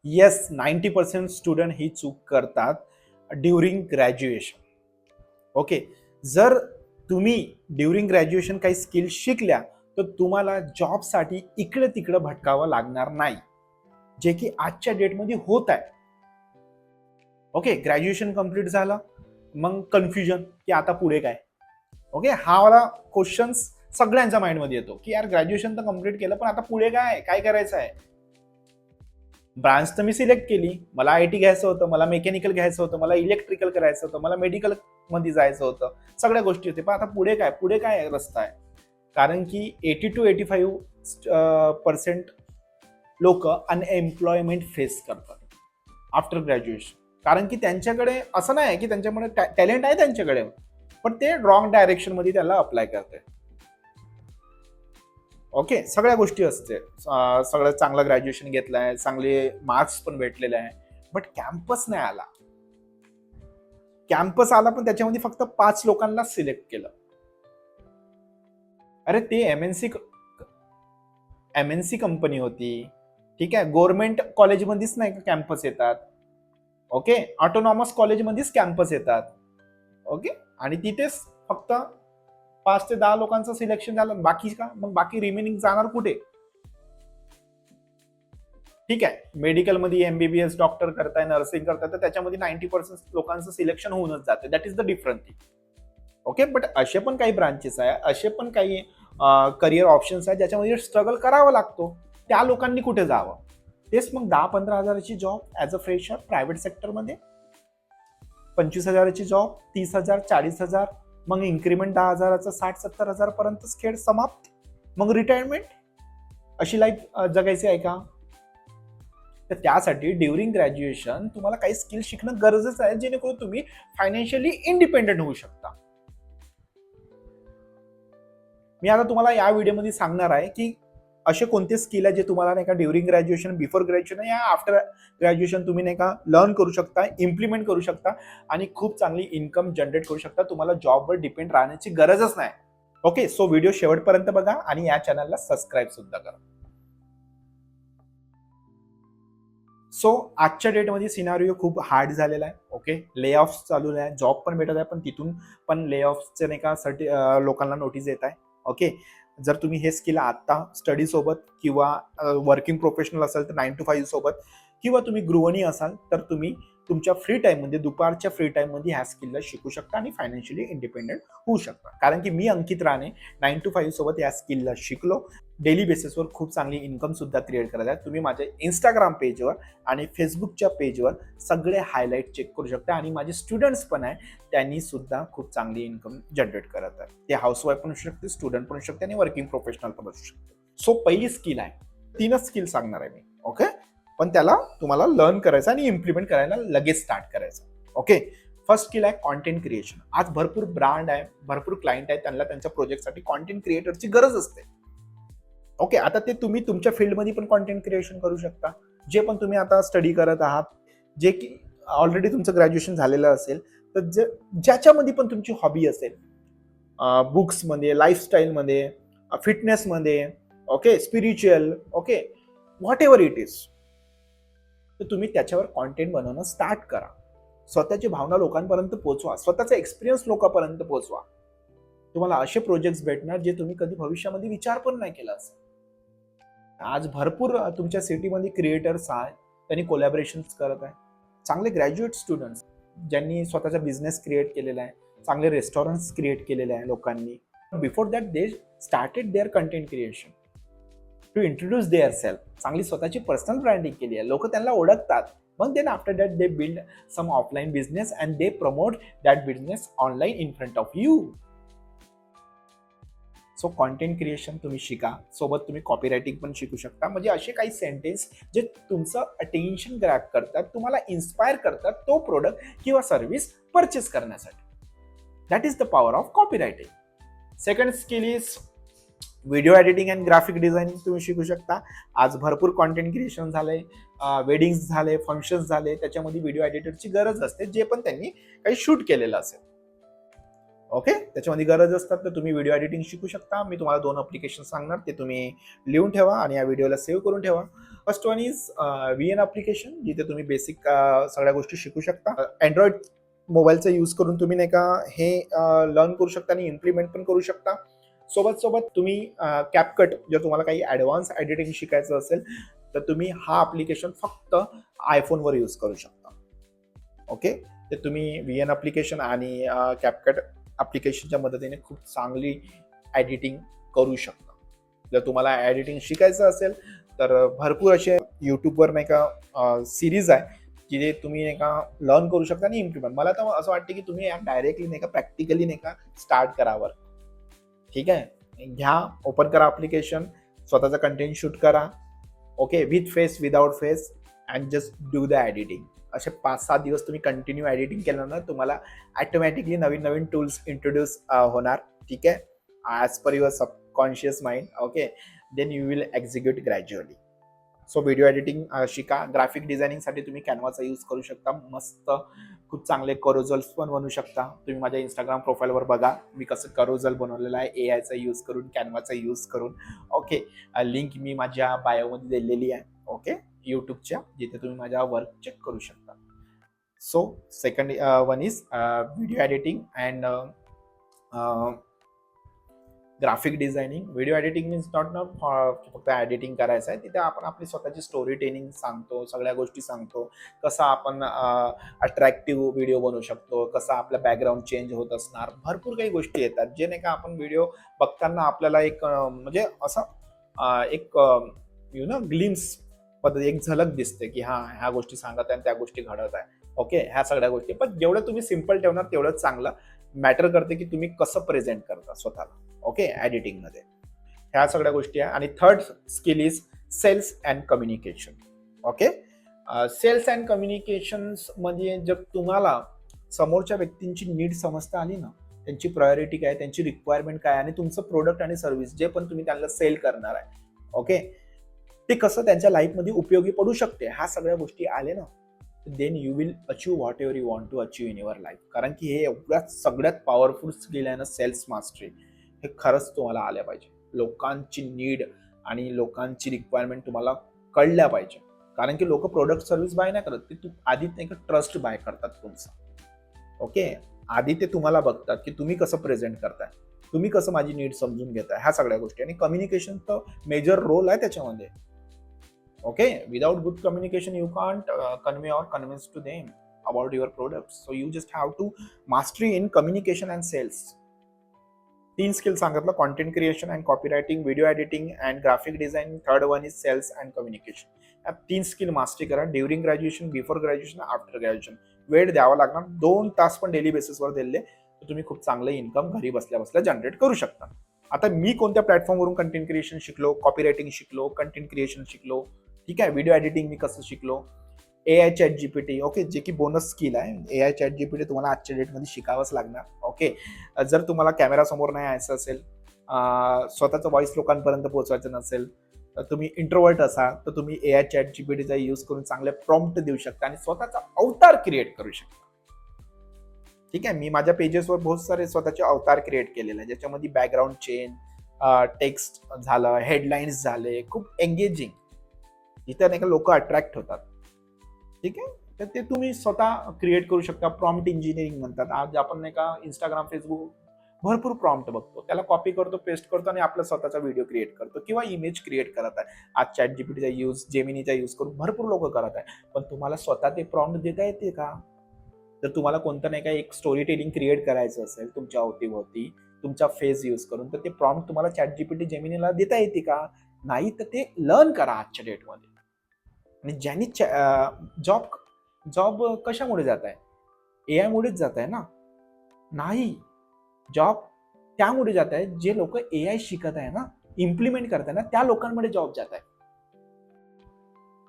Yes, 90% student ही चूक करतात during graduation. Okay, जर तुम्ही ड्युरिंग ग्रॅज्युएशन काही स्किल शिकल्या तर तुम्हाला जॉबसाठी इकडे तिकडे भटकावं लागणार नाही, जे की आजच्या डेटमध्ये होत आहे. ओके, ग्रॅज्युएशन कम्प्लीट झालं, मग कन्फ्युजन की आता पुढे काय. ओके, हा वाला क्वेश्चन सगळ्यांच्या माइंडमध्ये येतो की यार ग्रॅज्युएशन तर कम्प्लीट केलं, पण आता पुढे काय काय करायचं आहे. ब्रांच तर मी सिलेक्ट केली, मला IT घ्यायचं होतं, मला मेकॅनिकल घ्यायचं होतं, मला इलेक्ट्रिकल करायचं होतं, मला मेडिकल मध्ये जायचं होतं, सगळ्या गोष्टी होते, पण आता पुढे काय रस्ता आहे. कारण की 80 to 85% लोक अनएम्प्लॉयमेंट फेस करतात आफ्टर ग्रॅज्युएशन. कारण की त्यांच्याकडे असं नाही की त्यांच्याकडे टॅलेंट आहे त्यांच्याकडे, पण ते रॉंग डायरेक्शन मध्ये त्याला अप्लाय करते. ओके, सगळ्या गोष्टी असते, सगळं चांगलं ग्रॅज्युएशन घेतलंय, चांगले मार्क्स पण भेटलेले आहे, बट कॅम्पस नाही आला. कॅम्पस आला पण त्याच्यामध्ये फक्त 5 लोकांना सिलेक्ट केलं. अरे ते एमएनसी कंपनी होती, ठीक आहे. गव्हर्नमेंट कॉलेजमध्येच नाही का कॅम्पस येतात. ओके, ऑटोनॉमस कॉलेजमध्येच कॅम्पस येतात. ओके, आणि तिथेच फक्त 5 ते 10 लोकांचं सिलेक्शन झालं, बाकी का मग बाकी रिमेनिंग जाणार कुठे. ठीक आहे, मेडिकलमध्ये MBBS डॉक्टर करताय, नर्सिंग करताय, तर त्याच्यामध्ये 90% लोकांचं सिलेक्शन होऊनच जाते. That is the different thing. Okay, but असे पण काही ब्रांचेस आहे, असे पण काही करिअर ऑप्शन्स आहेत ज्याच्यामध्ये स्ट्रगल करावा लागतो. त्या लोकांनी कुठे जावं. तेच मग 10-15 हजाराची job as a fresher private सेक्टरमध्ये, 25,000ची जॉब, 30,000, 40,000, मग इन्क्रीमेंट 10,000चं 60-70 हजारपर्यंतच खेळ समाप्त, मग रिटायरमेंट. अशी लाईफ जगायची आहे का. तर त्यासाठी ड्युरिंग ग्रॅज्युएशन तुम्हाला काही स्किल शिकणं गरजेचं आहे, जेणेकरून तुम्ही फायनान्शियली इंडिपेंडेंट होऊ शकता. मी आता तुम्हाला या व्हिडिओमध्ये सांगणार आहे की असे कोणते स्किल आहे जे तुम्हाला नाही का ड्युरिंग ग्रॅज्युएशन, बिफोर ग्रॅज्युएशन या आफ्टर ग्रॅज्युएशन तुम्ही नाही का लर्न करू शकता, इम्प्लिमेंट करू शकता आणि खूप चांगली इन्कम जनरेट करू शकता. तुम्हाला जॉबवर डिपेंड राहण्याची गरजच नाही. ओके, सो व्हिडिओ शेवटपर्यंत बघा आणि या चॅनलला सबस्क्राईब सुद्धा करा. सो आजच्या डेटमध्ये सिनारिओ खूप हार्ड झालेला आहे. ओके, ले ऑफ चालू आहे, जॉब पण भेटत आहे, पण तिथून पण ले ऑफचे नाही का लोकांना नोटीस येत आहे. ओके, जर तुम्ही हे स्किल आता स्टडी सोबत किंवा वर्किंग प्रोफेशनल असाल तर 9 to 5 सोबत, किंवा तुम्ही गृहिणी असाल तर तुम्ही तुमच्या फ्री टाईममध्ये, दुपारच्या फ्री टाईममध्ये ह्या स्किलला शिकू शकता आणि फायनान्शियली इंडिपेंडेंट होऊ शकता. कारण की मी अंकित राणे 9 to 5 सोबत या स्किलला शिकलो. डेली बेसिसवर खूप चांगली इन्कम सुद्धा क्रिएट करत आहे. तुम्ही माझ्या इंस्टाग्राम पेजवर आणि फेसबुकच्या पेजवर सगळे हायलाईट चेक करू शकता. आणि माझे स्टुडंट्स पण आहे, त्यांनी सुद्धा खूप चांगली इन्कम जनरेट करत आहे. ते हाऊसवाईफ पण असू शकते, स्टुडंट पण असू शकते आणि वर्किंग प्रोफेशनल पण असू शकते. सो पहिली स्किल आहे, 3च स्किल सांगणार आहे मी. ओके, पण त्याला तुम्हाला लर्न करायचं आणि इम्प्लिमेंट करायला लगेच स्टार्ट करायचं. ओके, फर्स्ट स्किल आहे कॉन्टेंट क्रिएशन. आज भरपूर ब्रँड आहे, भरपूर क्लायंट आहे, त्यांना त्यांच्या प्रोजेक्टसाठी कॉन्टेंट क्रिएटरची गरज असते. ओके, आता ते तुम्ही तुमच्या फील्डमध्ये पण कॉन्टेंट क्रिएशन करू शकता. जे पण तुम्ही आता स्टडी करत आहात, जे की ऑलरेडी तुमचं ग्रॅज्युएशन झालेलं असेल, तर ज्याच्यामध्ये पण तुमची हॉबी असेल, बुक्समध्ये, लाईफस्टाईलमध्ये, फिटनेसमध्ये, okay, spiritual, okay, whatever it is, तर तुम्ही त्याच्यावर कॉन्टेंट बनवणं स्टार्ट करा. स्वतःची भावना लोकांपर्यंत पोहोचवा, स्वतःचा एक्सपिरियन्स लोकांपर्यंत पोहोचवा. तुम्हाला असे प्रोजेक्ट्स भेटणार जे तुम्ही कधी भविष्यामध्ये विचार पण नाही केला असेल. आज भरपूर तुमच्या सिटीमध्ये क्रिएटर्स आहेत, त्यांनी कोलॅबरेशन्स करत आहे. चांगले ग्रॅज्युएट स्टुडंट्स ज्यांनी स्वतःचा बिझनेस क्रिएट केलेला आहे, चांगले रेस्टॉरंट्स क्रिएट केलेले आहे लोकांनी. Before that they started their content creation to introduce their self. चांगली स्वतःची पर्सनल ब्रँडिंग केली आहे, लोक त्यांना ओळखतात. मग then after that they build some offline business and they promote that business online in front of you. So content creation तुम्ही शिका, सोबत तुम्ही कॉपीरायटिंग पण शिकू शकता. म्हणजे असे काही सेंटेन्स जे तुमचं अटेन्शन ग्रॅब करतात, तुम्हाला इन्स्पायर करतात तो प्रोडक्ट किंवा सर्व्हिस परचेस करण्यासाठी. That is the power of copywriting. Second skill is video editing and graphic designing तुम्ही शिकू शकता. आज भरपूर कॉन्टेंट क्रिएशन झालंय, वेडिंग्स झाले, फंक्शन्स झाले, त्याच्यामध्ये व्हिडिओ एडिटरची गरज असते, जे पण त्यांनी काही शूट केलेलं असेल. ओके, त्याच्यामध्ये गरज असतात तर तुम्ही व्हिडिओ एडिटिंग शिकू शकता. मी तुम्हाला 2 ॲप्लिकेशन सांगणार, ते तुम्ही लिहून ठेवा आणि या व्हिडिओला सेव्ह करून ठेवा. First one is VN application, जिथे तुम्ही बेसिक सगळ्या गोष्टी शिकू शकता. Android मोबाईलचा यूज करून तुम्ही नाही का हे लर्न करू शकता आणि इम्प्लिमेंट पण करू शकता. सोबत तुम्ही CapCut, जर तुम्हाला काही ॲडव्हान्स एडिटिंग शिकायचं असेल तर तुम्ही हा ॲप्लिकेशन फक्त iPhoneवर यूज करू शकता. ओके, ते तुम्ही VN ॲप्लिकेशन आणि CapCut ॲप्लिकेशनच्या मदतीने खूप चांगली एडिटिंग करू शकता. जर तुम्हाला एडिटिंग शिकायचं असेल तर भरपूर असे यूट्यूबवर नाही का सिरीज आहे जिथे तुम्ही नाही का लर्न करू शकता आणि इम्प्लिमेंट. मला तर असं वाटतं की तुम्ही डायरेक्टली नाही का प्रॅक्टिकली नाही का स्टार्ट करावर. ठीक आहे, घ्या, ओपन करा ॲप्लिकेशन, स्वतःचा कंटेंट शूट करा. Okay, with face, without face, and just do the editing. असे 5-7 दिवस तुम्ही कंटिन्यू एडिटिंग केलं ना, तुम्हाला ऑटोमॅटिकली नवीन नवीन टूल्स इंट्रोड्यूस होणार. ठीक आहे, as per your subconscious mind. Okay, then you will execute gradually. So video editing शिका. ग्राफिक डिझायनिंगसाठी तुम्ही कॅनवाचा यूज करू शकता. मस्त खूप चांगले करोजल्स पण बनवू शकता. तुम्ही माझ्या इंस्टाग्राम प्रोफाईलवर बघा मी कसं करोजल बनवलेलं आहे एआयचा यूज करून, कॅनवाचा यूज करून. ओके, लिंक मी माझ्या बायोमध्ये दिलेली आहे. ओके, यूट्यूबच्या, जिथे तुम्ही माझ्या वर्क चेक करू शकता. So second one is video editing and graphic designing. Video editing means not फक्त एडिटिंग करायचं आहे, तिथे आपण आपली स्वतःची स्टोरी टेलिंग सांगतो, सगळ्या गोष्टी सांगतो, कसं आपण अट्रॅक्टिव्ह व्हिडिओ बनवू शकतो, कसं आपलं बॅकग्राऊंड चेंज होत असणार. भरपूर काही गोष्टी येतात जे नाही का आपण व्हिडिओ बघताना आपल्याला एक म्हणजे असं एक ग्लिम्स पद्धती, एक झलक दिसते की हा ह्या गोष्टी सांगत आहे आणि त्या गोष्टी घडत आहे. ओके, ह्या सगळ्या गोष्टी, पण जेवढं तुम्ही सिम्पल ठेवणार तेवढंच चांगलं. मॅटर करते की तुम्ही कसं प्रेझेंट करता स्वतःला. ओके, एडिटिंगमध्ये ह्या सगळ्या गोष्टी आहे. आणि third skill is sales and communication. Okay, sales and communications म्हणजे जर तुम्हाला समोरच्या व्यक्तींची नीड समजता आली ना, त्यांची प्रायोरिटी काय, त्यांची रिक्वायरमेंट काय, आणि तुमचं प्रोडक्ट आणि सर्व्हिस जे पण तुम्ही त्यांना सेल करणार आहे, ओके, ते कसं त्यांच्या लाईफमध्ये उपयोगी पडू शकते, ह्या सगळ्या गोष्टी आले ना, then you will achieve whatever you want to achieve in your life. कारण की हे एवढ्यात सगळ्यात पॉवरफुल स्किल आहे ना, सेल्स मास्टरी. हे खरंच तुम्हाला आल्या पाहिजे. लोकांची नीड आणि लोकांची रिक्वायरमेंट तुम्हाला कळल्या पाहिजे. कारण की लोक प्रोडक्ट सर्व्हिस बाय नाही करत, ते आधी नाही का ट्रस्ट बाय करतात तुमचा. ओके, आधी ते तुम्हाला बघतात की तुम्ही कसं प्रेझेंट करताय, तुम्ही कसं माझी नीड समजून घेताय, ह्या सगळ्या गोष्टी. आणि कम्युनिकेशन तर मेजर रोल आहे त्याच्यामध्ये. Okay, without good communication you can't convey or convince to them about your products. So you just have to mastery in communication and sales. 3 skills सांगितलं: content creation and copywriting, video editing and graphic design. Third one is sales and communication. या 3 skill mastery करा during graduation, before graduation, after graduation. वेळ द्यावा लागणार, 2 तास पण daily बेसिसवर दिले तर तुम्ही खूप चांगलं इन्कम घरी बसल्या बसल्या जनरेट करू शकता. आता मी कोणत्या प्लॅटफॉर्मवरून कंटेंट क्रिएशन शिकलो, कॉपी रायटिंग शिकलो, कंटेंट क्रिएशन शिकलो, ठीक आहे, व्हिडिओ एडिटिंग मी कसं शिकलो, AI चॅट जीपीटी. ओके, जे की बोनस स्किल आहे. AI चॅट जीपीटी तुम्हाला आजच्या डेटमध्ये शिकावंच लागणार. ओके, जर तुम्हाला कॅमेरा समोर नाही यायचं असेल, स्वतःचं व्हॉइस लोकांपर्यंत पोहोचवायचं नसेल, तुम्ही इंट्रोवर्ट असाल तर तुम्ही AI चॅट जीपीटीचा यूज करून चांगले प्रॉम्प्ट देऊ शकता आणि स्वतःचा अवतार क्रिएट करू शकता. ठीक आहे, मी माझ्या पेजेसवर बहुत सारे स्वतःचे अवतार क्रिएट केलेले आहे, ज्याच्यामध्ये बॅकग्राऊंड चेंज, टेक्स्ट झालं, हेडलाईन्स झाले, खूप एंगेजिंग, इथे नाही का लोक अट्रॅक्ट होतात. ठीक आहे, तर ते तुम्ही स्वतः क्रिएट करू शकता. प्रॉम्प्ट इंजिनिअरिंग म्हणतात. आज आपण नाही का इंस्टाग्राम, फेसबुक भरपूर प्रॉम्प्ट बघतो, त्याला कॉपी करतो, पेस्ट करतो आणि आपला स्वतःचा व्हिडिओ क्रिएट करतो किंवा इमेज क्रिएट करत आहे. आज चॅट जीपीटीचा यूज, जेमिनीचा यूज करून भरपूर लोक करत आहे. पण तुम्हाला स्वतः ते प्रॉम्प्ट देता येते का? जर तुम्हाला कोणतं नाही का एक स्टोरी टेलिंग क्रिएट करायचं असेल तुमच्या अवतीभोवती, तुमचा फेस यूज करून, तर ते प्रॉम्प्ट तुम्हाला चॅट जीपीटी, जेमिनीला देता येते का? नाही. तर ते लर्न करा आजच्या डेटमध्ये. आणि ज्यांनी जॉब कशामुळे जात आहे? AI मुळेच जात आहे ना? नाही, जॉब त्यामुळे जात आहे जे लोक AI शिकत आहे ना, इम्प्लिमेंट करत आहे ना, त्या लोकांमध्ये जॉब जात आहे.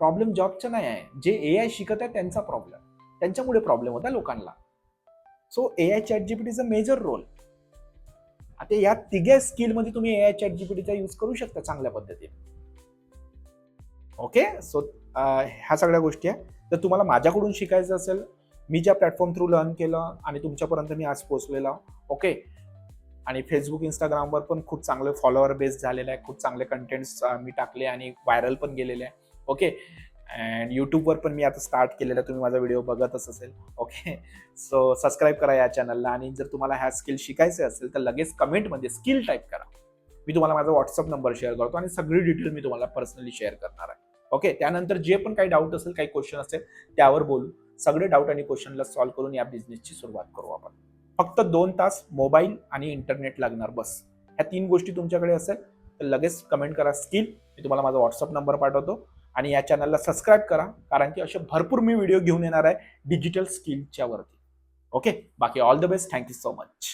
प्रॉब्लेम जॉबचा नाही आहे, जे AI शिकत आहे त्यांचा प्रॉब्लेम, त्यांच्यामुळे प्रॉब्लेम होता लोकांना. सो AI चॅट जीपीटीचा मेजर रोल. आता या 3 स्किलमध्ये तुम्ही AI चॅट जीपीटीचा यूज करू शकता चांगल्या पद्धतीने. ओके, सो ह्या सगळ्या गोष्टी आहे. तर तुम्हाला माझ्याकडून शिकायचं असेल मी ज्या प्लॅटफॉर्म थ्रू लर्न केलं आणि तुमच्यापर्यंत मी आज पोहोचलेलो. ओके. आणि फेसबुक इंस्टाग्रामवर पण खूप चांगले फॉलोअर बेस झालेले आहे. खूप चांगले कंटेंट्स मी टाकले आणि व्हायरल पण गेलेले आहे. ओके. अँड यूट्यूबवर पण मी आता स्टार्ट केलेलं आहे. तुम्ही माझा व्हिडिओ बघतच असेल. ओके. सो सबस्क्राईब करा या चॅनलला आणि जर तुम्हाला ह्या स्किल शिकायचे असेल तर लगेच कमेंटमध्ये स्किल टाईप करा. मी तुम्हाला माझा व्हॉट्सअप नंबर शेअर करतो आणि सगळी डिटेल मी तुम्हाला पर्सनली शेअर करणार आहे. ओके. त्यानंतर जे पण काही डाऊट असेल, काही क्वेश्चन असेल त्यावर बोलू. सगळे डाऊट आणि क्वेश्चनला सॉल्व्ह करून या बिझनेसची सुरुवात करू आपण. फक्त 2 तास मोबाईल आणि इंटरनेट लागणार बस. ह्या 3 गोष्टी तुमच्याकडे असेल तर लगेच कमेंट करा स्किल. मी तुम्हाला माझा व्हॉट्सअप नंबर पाठवतो आणि या चॅनलला सबस्क्राईब करा, कारण की असे भरपूर मी व्हिडिओ घेऊन येणार आहे डिजिटल स्किलच्या वरती. ओके. बाकी all the best. Thank you so much.